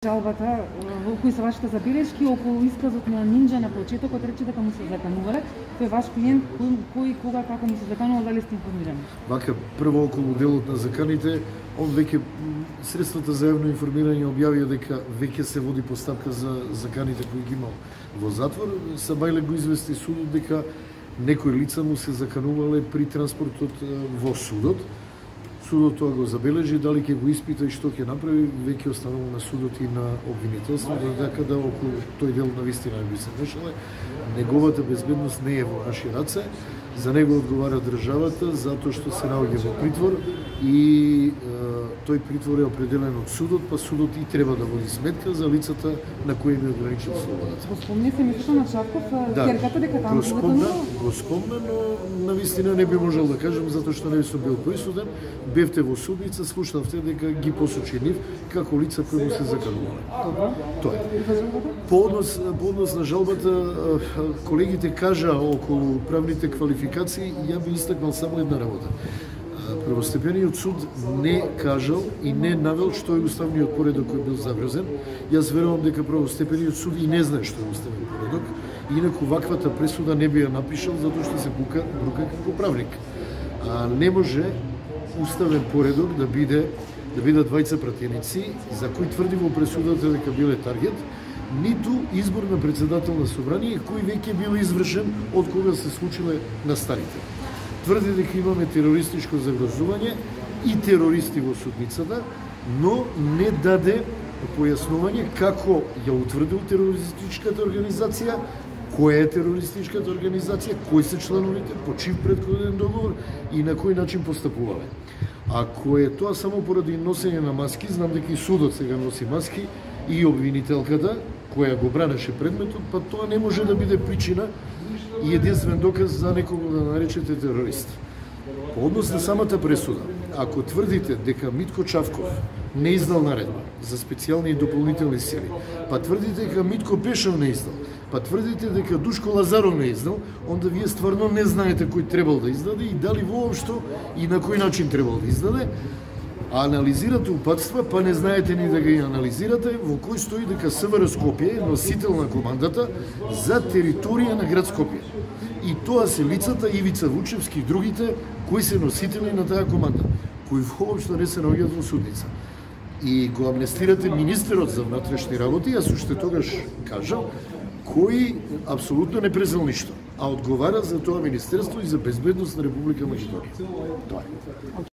Жалбата, кои се вашите забелешки околу исказот на Нинџа на почетокот, рече дека му се заканувале. Тој ваш клиент, кој, кога, како му се заканувал, дали сте информирани? Вака, прво околу делот на заканите, он веќе средствата за јавно информирање објавија дека веќе се води постапка за заканите кои ги имал во затвор. Сабајле го извести судот дека некои лица му се заканувале при транспортот во судот. Судот тоа го забележи, дали ќе го испита и што ќе направи, веќе останало на судот и на обвинителството, така да околу тој дел навистина би се мешале. Неговата безбедност не е во наши раце, за него одговара државата, затоа што се наоѓа во притвор и тој притвор е определен од судот, па судот и треба да води сметка за лицата на кои им ограничил слободата. Го спомни се местото на Чавков, керката дека таму го спомна, но навистина не би можел да кажам, затоа што не сум бил присутен. Бевте во судница, слушнавте дека ги посочи нив како лица кои му се заканувале. Тоа е. По однос на жалбата, колегите кажа околу правните квалификации, ја би истакнал само една работа. Првостепениот суд не кажал и не навел што е уставниот поредок кој бил заврзен. Јас верувам дека првостепениот суд и не знае што е уставен поредок, инаку ваквата пресуда не би ја напишал затоа што се брука како правник. Не може уставен поредок да бидат двајца пратеници за кои тврди во пресудата дека биле таргет, ниту избор на председател на собрание кој веќе бил извршен од кога се случиле настарите. Тврди дека имаме терористичко загрозување и терористи во судницата, но не даде појаснување како ја утврдил терористичката организација, која е терористичката организација, кои се членовите, по чив претходен договор и на кој начин постапувале. Ако е тоа само поради носење на маски, знам дека и судот сега носи маски и обвинителката, која го бранеше предметот, па тоа не може да биде причина и единствен доказ за некого да наречете терорист. По однос на самата пресуда, ако тврдите дека Митко Чавков не издал наредба за специјални и дополнителни сили, па тврдите дека Митко Пешев не издал, па тврдите дека Душко Лазаров не издал, онда вие стварно не знаете кој требал да издаде и дали воопшто и на кој начин требал да издаде, а анализирате упатства, па не знаете ни да ги анализирате, во кој стои дека СВР Скопје е носител на командата за територија на град Скопје. И тоа се лицата Ивица Вучевски и другите кои се носители на таа команда, кои воопшто не се наоѓаат во судница. И го амнестирате министерот за внатрешни работи, јас уште тогаш кажал, кој апсолутно не презел ништо, а одговара за тоа министерство и за безбедност на Република Македонија. Тоа е.